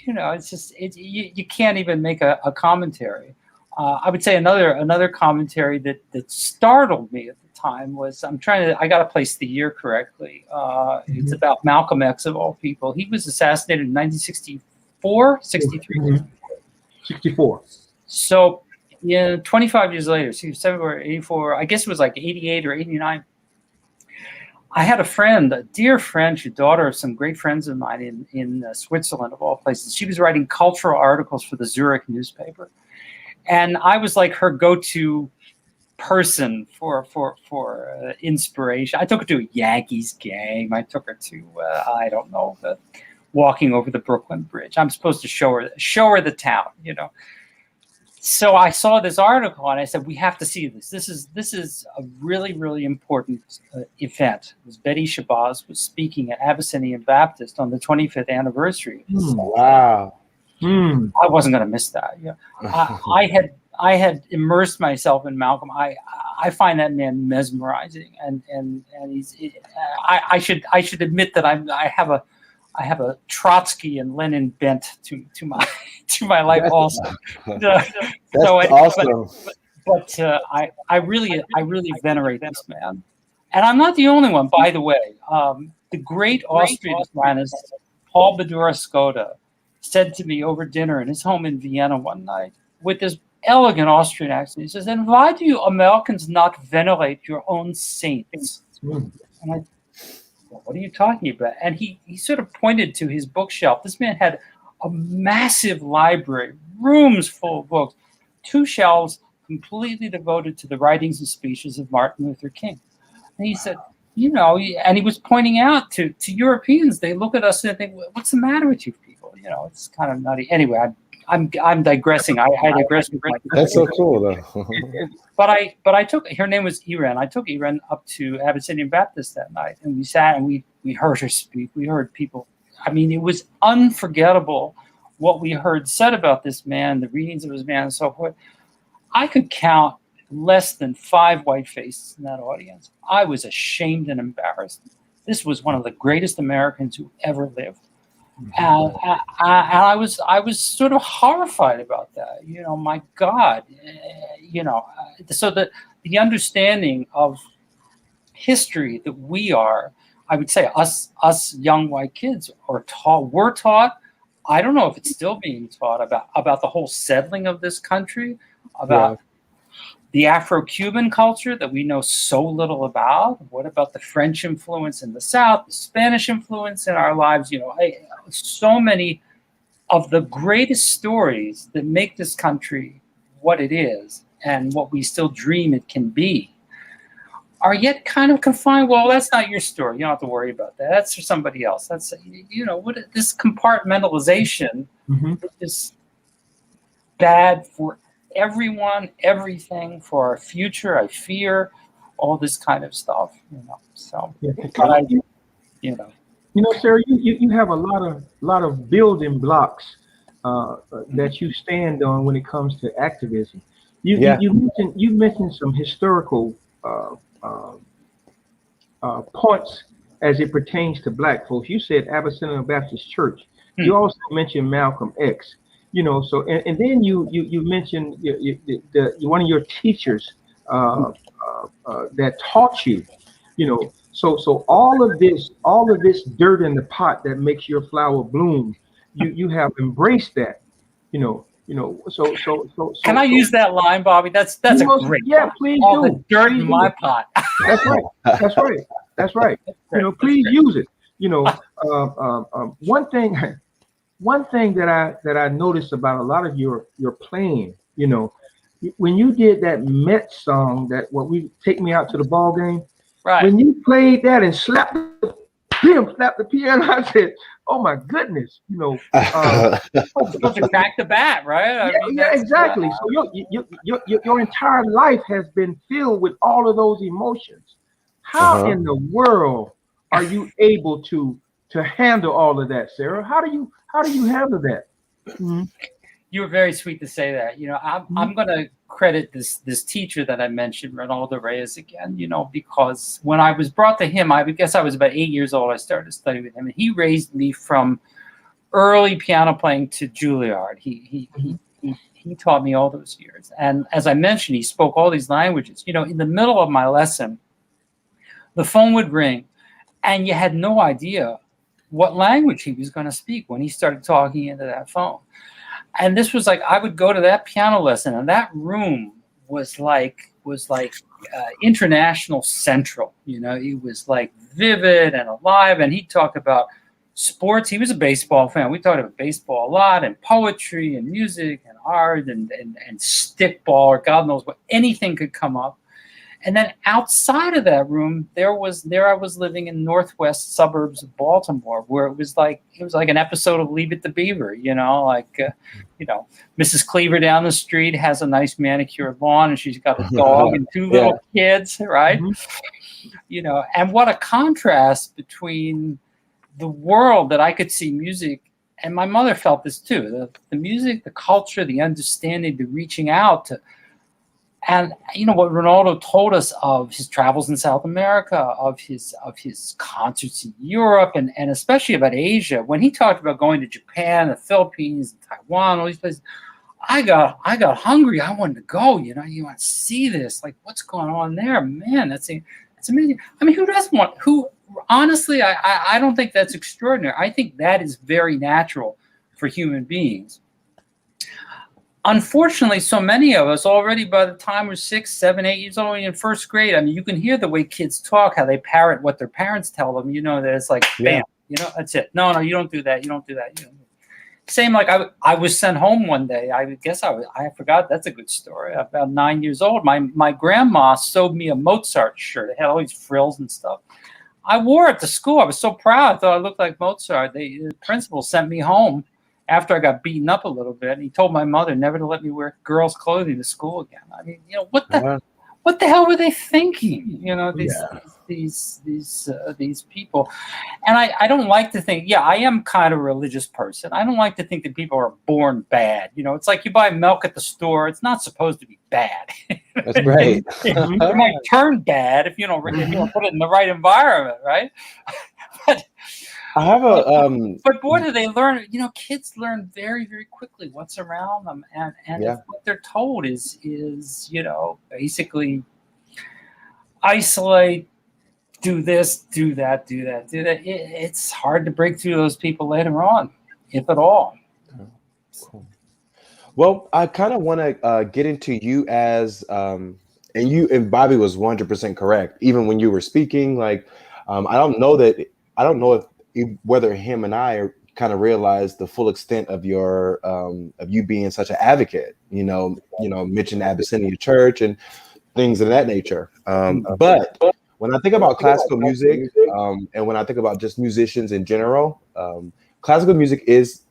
It's just you can't even make a commentary. I would say another commentary that startled me at the time was I got to place the year correctly. It's about Malcolm X of all people. He was assassinated in 1964, 63. 64. So, 25 years later, so 84, I guess it was like 88 or 89. I had a dear friend, she's daughter of some great friends of mine in Switzerland, of all places. She was writing cultural articles for the Zurich newspaper. And I was like her go-to person for inspiration. I took her to a Yankees game. I took her to, I don't know, walking over the Brooklyn Bridge. I'm supposed to show her the town, So I saw this article and I said, we have to see this. This is a really, really important event. It was Betty Shabazz was speaking at Abyssinian Baptist on the 25th anniversary. Wow. I wasn't going to miss that. I had immersed myself in Malcolm. I find that man mesmerizing, and he's. I should admit that I have a Trotsky and Lenin bent to my life also. That's awesome. But I really venerate this man, and I'm not the only one, by the way. The great Austrian pianist Paul Badura Skoda said to me over dinner in his home in Vienna one night with this elegant Austrian accent. He says, "And why do you Americans not venerate your own saints?" And I, what are you talking about? And he sort of pointed to his bookshelf. This man had a massive library, rooms full of books. 2 shelves completely devoted to the writings and speeches of Martin Luther King. And he said, and he was pointing out to Europeans, they look at us and think, what's the matter with you people? It's kind of nutty. Anyway, I'm digressing. I digress with my. That's so cool, though. But I took, her name was Iren. I took Iren up to Abyssinian Baptist that night, and we sat and we heard her speak. We heard people. I mean, it was unforgettable what we heard said about this man, the readings of his man, and so forth. I could count less than 5 white faces in that audience. I was ashamed and embarrassed. This was one of the greatest Americans who ever lived. And I was sort of horrified about that. My God, so the understanding of history that we are, I would say us young white kids were taught. I don't know if it's still being taught about the whole settling of this country, about the Afro-Cuban culture that we know so little about. What about the French influence in the South, the Spanish influence in our lives? So many of the greatest stories that make this country what it is and what we still dream it can be are yet kind of confined. Well, that's not your story. You don't have to worry about that. That's for somebody else. That's, this compartmentalization is bad for everyone, everything, for our future. I fear all this kind of stuff, So, Sarah, you have a lot of building blocks that you stand on when it comes to activism. You mentioned some historical points as it pertains to Black folks. You said Abyssinian Baptist Church. You also mentioned Malcolm X. So and then you mentioned one of your teachers that taught you. So all of this dirt in the pot that makes your flower bloom, you have embraced that. So can I use that line, Bobby? That's a great. Yeah, please all do. the dirt Please in do. my pot. That's right. That's right. Please use it. One thing that I noticed about a lot of your playing, when you did that Met song, that what we take me out to the ball game, right? When you played that and slapped the piano, I said, "Oh my goodness!" Supposed to crack the bat, right? Yeah, exactly. So your entire life has been filled with all of those emotions. How in the world are you able to handle all of that, Sarah? How do you handle that? Mm-hmm. You were very sweet to say that. I'm going to credit this teacher that I mentioned, Ronaldo Reyes, again. Because when I was brought to him, I would guess I was about 8 years old. I started studying with him, and he raised me from early piano playing to Juilliard. He taught me all those years, and as I mentioned, he spoke all these languages. In the middle of my lesson, the phone would ring, and you had no idea what language he was going to speak when he started talking into that phone. And this was like, I would go to that piano lesson, and that room was like international central. It was like vivid and alive. And he'd talk about sports. He was a baseball fan. We talked about baseball a lot, and poetry and music and art and stickball, or God knows what, anything could come up. And then outside of that room, there I was living in northwest suburbs of Baltimore, where it was like an episode of Leave It to Beaver, Mrs. Cleaver down the street has a nice manicured lawn, and she's got a dog and 2 little kids, right? Mm-hmm. And what a contrast between the world that I could see music, and my mother felt this too, the music, the culture, the understanding, the reaching out to. And what Ronaldo told us of his travels in South America, of his concerts in Europe, and especially about Asia. When he talked about going to Japan, the Philippines, Taiwan, all these places, I got hungry. I wanted to go. You want to see this? Like, what's going on there? Man, that's amazing. I mean, who doesn't want? Who honestly, I don't think that's extraordinary. I think that is very natural for human beings. Unfortunately, so many of us already, by the time we're 6, 7, 8 years old, in first grade, I mean, you can hear the way kids talk, how they parrot what their parents tell them. That it's like, bam, that's it. No, you don't do that. You don't do that. same like I was sent home one day. I guess I forgot. That's a good story. About 9 years old, my grandma sewed me a Mozart shirt. It had all these frills and stuff. I wore it to school. I was so proud. I thought I looked like Mozart. The principal sent me home after I got beaten up a little bit. And he told my mother never to let me wear girls' clothing to school again. I mean, you know, what the hell were they thinking? You know, these people. And I don't like to think, I am kind of a religious person. I don't like to think that people are born bad. You know, it's like you buy milk at the store. It's not supposed to be bad. That's right. It might turn bad if you don't put it in the right environment, right? But I have but boy, do they learn. You know, kids learn very, very quickly what's around them, and if what they're told is you know, basically isolate, do this, do that. It's hard to break through those people later on, if at all. Cool. Well, I kind of want to get into you as, and Bobby was 100% correct. Even when you were speaking, like, I don't know whether him and I kind of realized the full extent of your, of you being such an advocate. You know, mentioned Abyssinia Church and things of that nature. But when I think about classical music, and when I think about just musicians in general, classical music is,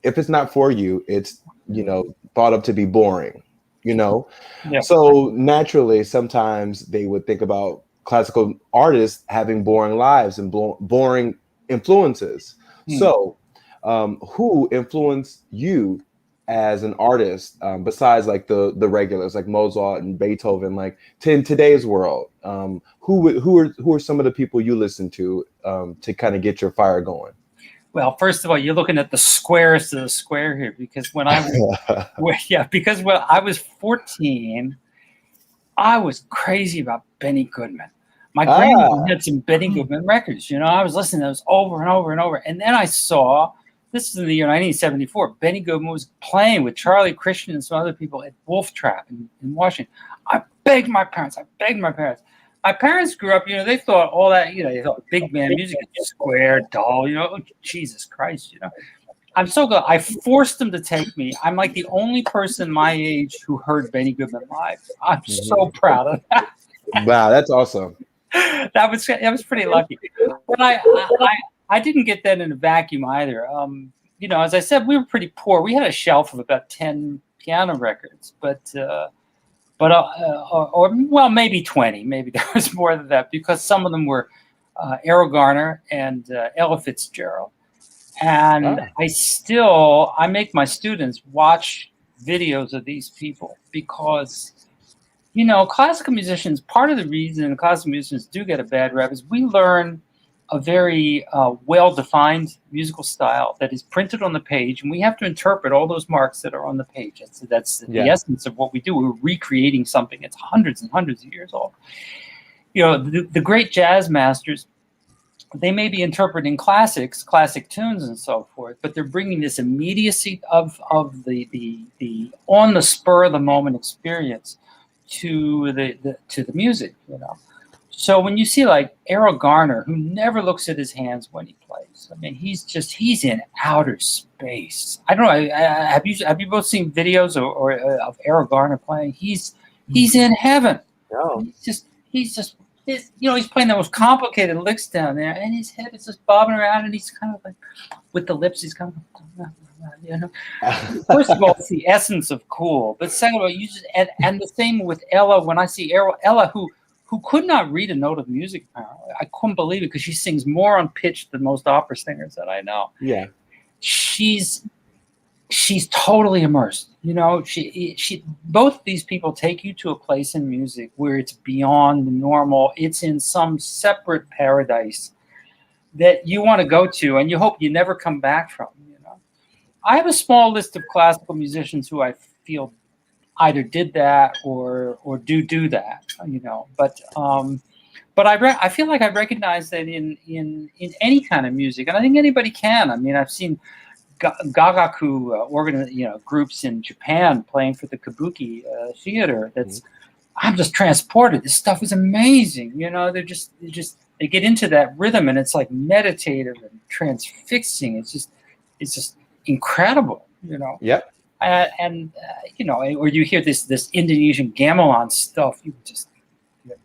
if it's not for you, it's, you know, thought of to be boring, you know? Yeah. So naturally, sometimes they would think about classical artists having boring lives and boring influences. So who influenced you as an artist, besides like the regulars like Mozart and Beethoven, like in today's world? Who are some of the people you listen to kind of get your fire going? Well, first of all, you're looking at the squarest of the square here, because when I was 14, I was crazy about Benny Goodman. My grandma had some Benny Goodman records. You know, I was listening to those over and over and over. And then I saw, this is in the year 1974, Benny Goodman was playing with Charlie Christian and some other people at Wolf Trap in Washington. I begged my parents. My parents grew up, you know, they thought all that, you know, they thought big band music is square, dull, you know, Jesus Christ, you know. I'm so glad I forced them to take me. I'm like the only person my age who heard Benny Goodman live. I'm so proud of that. Wow, that's awesome. That was pretty lucky. But I didn't get that in a vacuum either. You know, as I said, we were pretty poor. We had a shelf of about 10 piano records, but maybe 20. Maybe there was more than that, because some of them were Errol Garner and Ella Fitzgerald. And I make my students watch videos of these people, because, you know, classical musicians, part of the reason classical musicians do get a bad rep is we learn a very well-defined musical style that is printed on the page, and we have to interpret all those marks that are on the page. That's the essence of what we do. We're recreating something that's hundreds and hundreds of years old. You know, the great jazz masters, they may be interpreting classic tunes and so forth, but they're bringing this immediacy of the on the spur of the moment experience to the music, you know. So when you see like Errol Garner, who never looks at his hands when he plays, I mean, he's in outer space. I don't know. Have you both seen videos of Errol Garner playing? He's in heaven. No. He's just you know, he's playing the most complicated licks down there, and his head is just bobbing around, and he's kind of like, with the lips, he's kind of, you know. First of all, it's the essence of cool, but second of all, you just and the same with Ella. When I see Ella, who could not read a note of music, apparently, I couldn't believe it, because she sings more on pitch than most opera singers that I know. Yeah, she's totally immersed. You know, she both these people take you to a place in music where it's beyond the normal. It's in some separate paradise that you want to go to, and you hope you never come back from. You know, I have a small list of classical musicians who I feel either did that or do that. You know, but I feel like I recognize that in any kind of music, and I think anybody can. I mean, I've seen gagaku groups in Japan playing for the Kabuki theater. I'm just transported. This stuff is amazing. You know, they get into that rhythm, and it's like meditative and transfixing. It's just incredible, you know. Yep. And you know, or you hear this Indonesian gamelan stuff, you just, you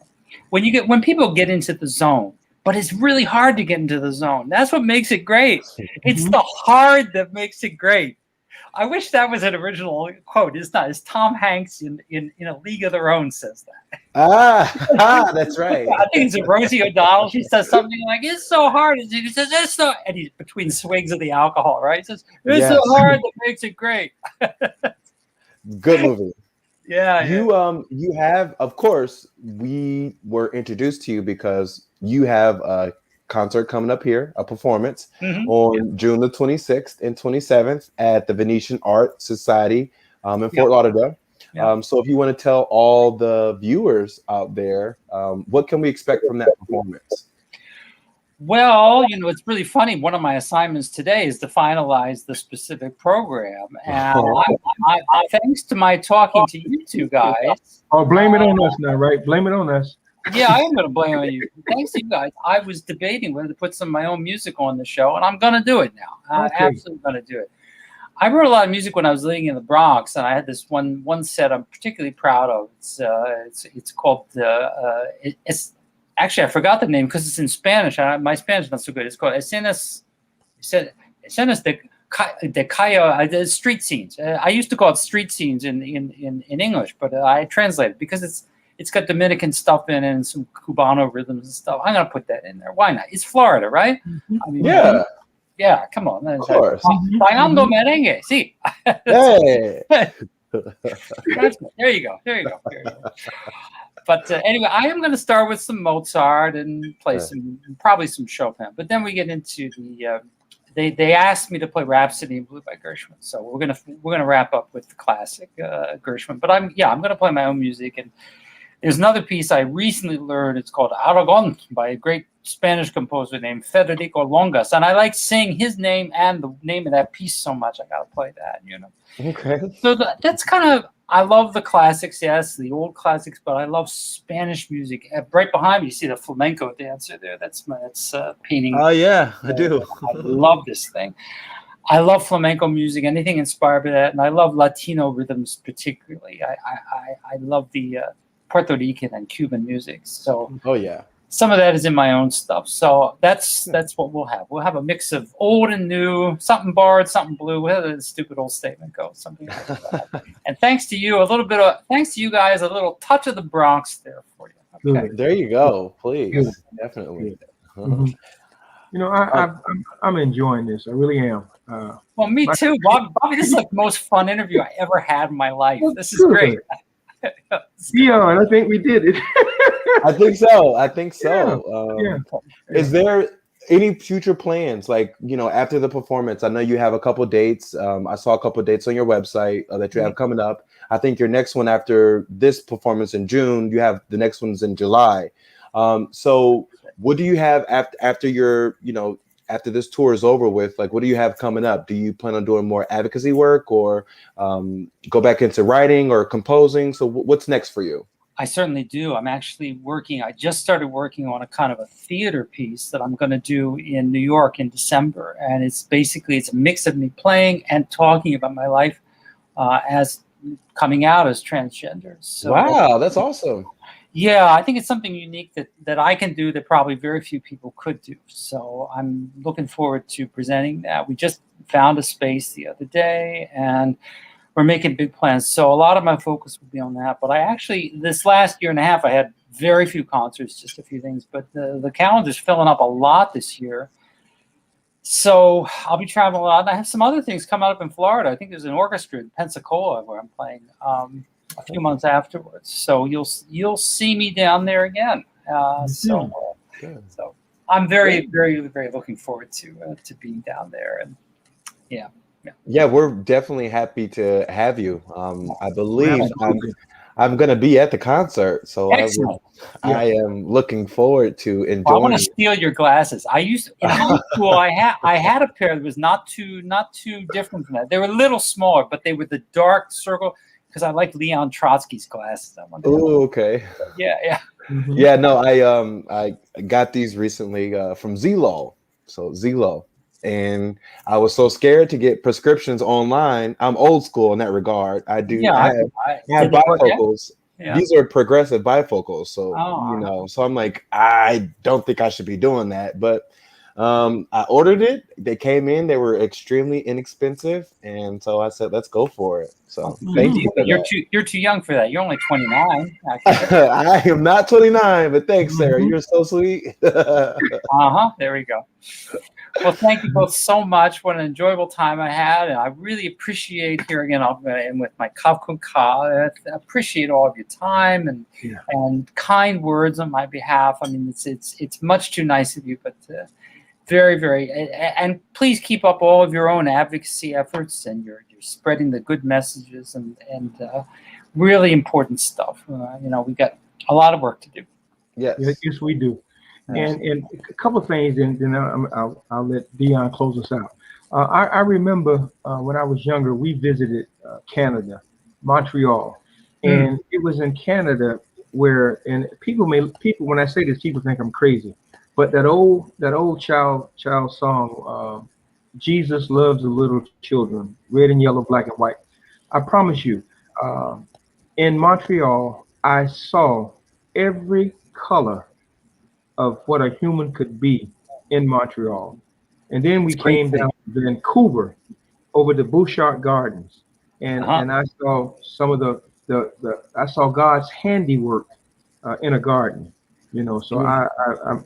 know, when people get into the zone, but it's really hard to get into the zone. That's what makes it great. It's the hard that makes it great. I wish that was an original quote. It's not. It's Tom Hanks in A League of Their Own says that. That's right. I think it's Rosie O'Donnell. She says something like, "It's so hard." And he says, "It's so," and he's between swigs of the alcohol, right? He says, "It's so hard that makes it great." Good movie. Yeah. You have, of course, we were introduced to you because you have a concert coming up here, a performance on June the 26th and 27th at the Venetian Art Society in Fort Lauderdale. So if you want to tell all the viewers out there, what can we expect from that performance? Well, you know, it's really funny. One of my assignments today is to finalize the specific program. And thanks to my talking to you two guys. Oh, blame it on us now, right? Blame it on us. Yeah, I am going to blame it on you. Thanks to you guys, I was debating whether to put some of my own music on the show, and I'm going to do it now. I'm absolutely going to do it. I wrote a lot of music when I was living in the Bronx, and I had this one set I'm particularly proud of. It's called it's actually I forgot the name because it's in Spanish. My Spanish is not so good. It's called Escenas de Calle, the street scenes. I used to call it street scenes in English, but I translate it because it's got Dominican stuff in it and some Cubano rhythms and stuff. I'm gonna put that in there. Why not? It's Florida, right? I mean, yeah. Come on. Of course. Bailando merengue. Sí. Hey. There you go. But anyway, I am going to start with some Mozart and play probably some Chopin. But then we get into the. They asked me to play Rhapsody in Blue by Gershwin, so we're gonna wrap up with the classic Gershwin. But I'm gonna play my own music, and there's another piece I recently learned. It's called Aragon by a great Spanish composer named Federico Longas, and I like saying his name and the name of that piece so much. I gotta play that, you know. Okay. So that's kind of. I love the classics, yes, the old classics, but I love Spanish music. Right behind me, you see the flamenco dancer there. That's painting. Oh yeah, I do. I love this thing. I love flamenco music, anything inspired by that, and I love Latino rhythms particularly. I love the Puerto Rican and Cuban music. So some of that is in my own stuff. So that's what we'll have. We'll have a mix of old and new, something barred, something blue. Whatever the stupid old statement goes, something like that. And thanks to you guys, a little touch of the Bronx there for you. Okay. There you go. Please, definitely. You know, I'm enjoying this. I really am. Well, me too, Bobby. This is like the most fun interview I ever had in my life. This is great. Dion, I think we did it. I think so. Is there any future plans, like, you know, after the performance? I know you have a couple dates. I saw a couple dates on your website that you have coming up. I think your next one after this performance in June, you have the next one's in July. So what do you have after your, you know, after this tour is over with? Like, what do you have coming up? Do you plan on doing more advocacy work, or go back into writing or composing? So what's next for you? I certainly do. I'm actually working. I just started working on a kind of a theater piece that I'm going to do in New York in December. And it's a mix of me playing and talking about my life as coming out as transgender. So, wow, that's awesome. Yeah, I think it's something unique that I can do that probably very few people could do. So I'm looking forward to presenting that. We just found a space the other day, and we're making big plans. So a lot of my focus will be on that. But this last year and a half, I had very few concerts, just a few things. But the calendar's filling up a lot this year. So I'll be traveling a lot. And I have some other things coming up in Florida. I think there's an orchestra in Pensacola where I'm playing a few months afterwards. So you'll see me down there again. So I'm very, very, very looking forward to being down there. And yeah, we're definitely happy to have you. I believe I'm going to be at the concert, so I am looking forward to enjoying. Well, I want to steal your glasses. I used in high school. I had a pair that was not too different from that. They were a little smaller, but they were the dark circle because I like Leon Trotsky's glasses. Oh, okay. Yeah. Yeah, no, I got these recently from Zelo. So Zelo. and I was so scared to get prescriptions online. I'm old school in that regard. I have did it work out? bifocals. Yeah. These are progressive bifocals, so Oh, so I'm like, I don't think I should be doing that, but I ordered it. They came in. They were extremely inexpensive, and so I said, "Let's go for it." So thank you for that. you're too young for that. You're only 29. I am not 29, but thanks, Sarah. Mhm. You're so sweet. There we go. Well, thank you both so much. What an enjoyable time I had, and I really appreciate here again. I'll end with my Kafka. I appreciate all of your time Yeah. and kind words on my behalf. I mean, it's much too nice of you, but very, very, and please keep up all of your own advocacy efforts, and you're spreading the good messages and really important stuff. We got a lot of work to do. Yes. Yes, we do. And a couple of things, and then I'll let Dion close us out. I remember when I was younger, we visited Canada, Montreal, and it was in Canada where, and people when I say this, people think I'm crazy, but that old child song, Jesus loves the little children, red and yellow, black and white. I promise you, uh, in Montreal, I saw every color of what a human could be in Montreal. And then we It's a great came thing. down to Vancouver over the Bouchard Gardens. And I saw some of the I saw God's handiwork in a garden, so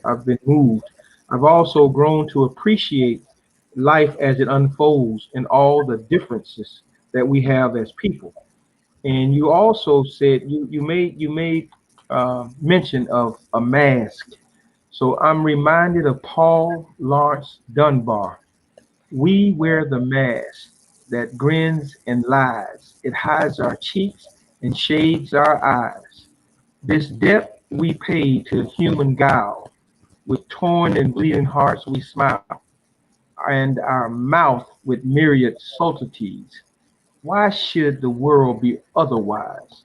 I've been moved. I've also grown to appreciate life as it unfolds and all the differences that we have as people. And you also said you made mention of a mask. So I'm reminded of Paul Lawrence Dunbar. We wear the mask that grins and lies. It hides our cheeks and shades our eyes. This debt we pay to human guile. With torn and bleeding hearts we smile, and our mouth with myriad subtleties. Why should the world be otherwise?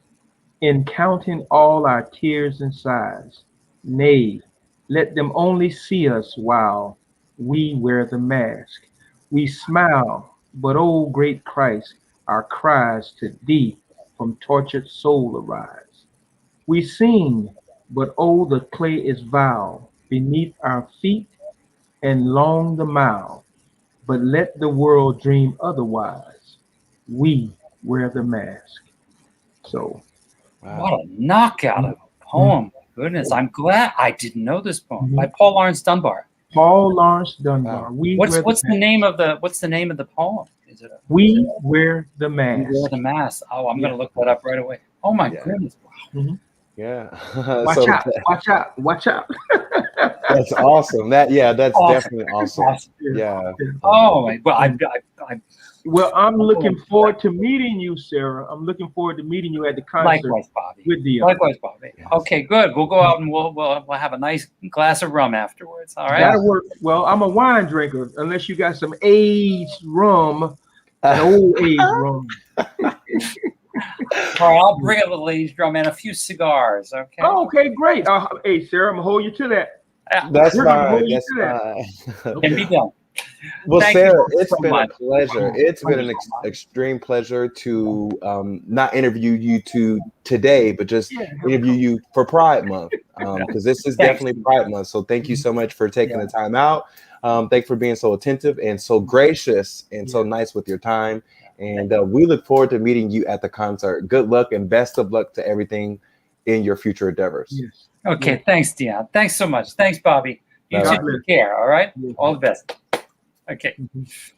In counting all our tears and sighs, nay, let them only see us while we wear the mask. We smile, but O great Christ, our cries to thee from tortured soul arise. We sing, but oh, the clay is vile beneath our feet and long the mile. But let the world dream otherwise. We wear the mask. So, Wow. What a knockout of a mhm, poem. Goodness, I'm glad I didn't know this poem by mhm. Paul Lawrence Dunbar. Paul Lawrence Wow. Dunbar. We What's wear the what's the mask. name of the poem? Is it We wear the We Wear mask. the Mask? Oh, I'm Yeah. gonna look that up right away. Oh my Yeah. goodness. Mhm. Yeah. Watch So out! Watch out! Watch out! that's awesome. That's Awesome. definitely awesome. Awesome. Yeah. Yeah. Oh my well, I Well, I'm looking forward to meeting you, Sarah. I'm looking forward to meeting you at the concert likewise, Bobby. with Dion. Likewise, Bobby. Yes. Okay, good. We'll go out and we'll have a nice glass of rum afterwards. All right. That'll work. Well, I'm a wine drinker, unless you got some aged rum, an old aged rum. All right, I'll bring a little aged rum and a few cigars. Okay. Oh, okay, great. Hey, Sarah, I'm gonna hold you to that. Yeah, That's We're gonna fine. hold you That's to that. fine. can be done. Well, Thank you Sarah, both it's so been much. a pleasure. It's been an Thank you so much. extreme pleasure to not interview you today, but just Yeah. interview you for Pride Month, because this is Thanks. definitely Pride Month. So thank you so much for taking Yeah. the time out. Thanks for being so attentive and so gracious and so nice with your time. And we look forward to meeting you at the concert. Good luck and best of luck to everything in your future endeavors. Yes. Okay, Yes. thanks, Dion. Thanks so much. Thanks, Bobby. You All too right. take care. All right. Yes. All the best. Okay. Mhm.